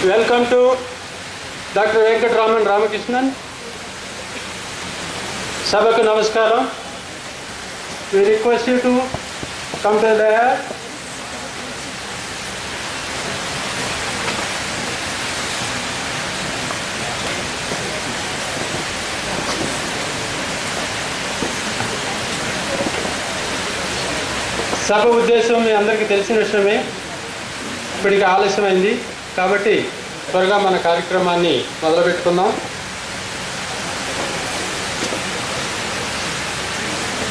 Welcome to Dr. Venkatraman Ramakrishnan. Sabha ko namaskaram. We request you to come to the dais. సభ ఉద్దేశం మీ అందరికీ తెలిసిన విషయమే. ఇప్పటికి ఆలస్యమైంది కాబట్టి త్వరగా మన కార్యక్రమాన్ని మొదలుపెట్టుకుందాం.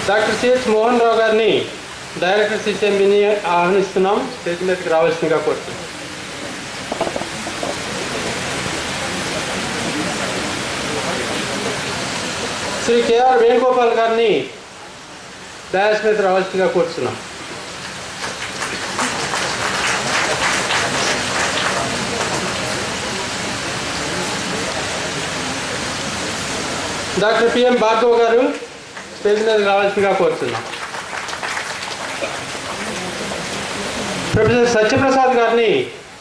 డాక్టర్ సిహెచ్ మోహన్ రావు గారిని డైరెక్టర్ సిసిఎంబిని ఆహ్వానిస్తున్నాం. స్టేజ్ మీదకి రావాల్సిందిగా కోరుతున్నాం. శ్రీ కేఆర్ వేణుగోపాల్ గారిని డయాస్ మీద రావాల్సిందిగా కోరుతున్నాం. డాక్టర్ పిఎం భార్గవ్ గారు స్టేజ్ మీద రావాల్సిందిగా కోరుతున్నాం. ప్రొఫెసర్ సత్యప్రసాద్ గారిని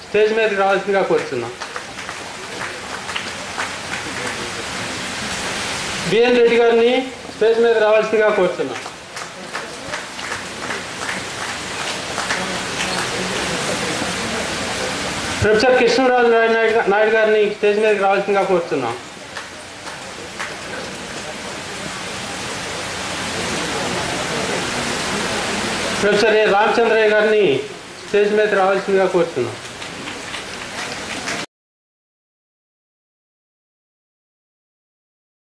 స్టేజ్ మీదకి రావాల్సిందిగా కోరుతున్నాం. బిఎన్ రెడ్డి గారిని స్టేజ్ మీద రావాల్సిందిగా కోరుతున్నాం. ప్రొఫెసర్ కృష్ణరాజు నాయుడు గారిని స్టేజ్ మీదకి రావాల్సిందిగా కోరుతున్నాం. ప్రొఫెసర్ ఏ రామచంద్రయ్య గారిని స్టేజ్ మీద రావాల్సిందిగా కోరుతున్నాం.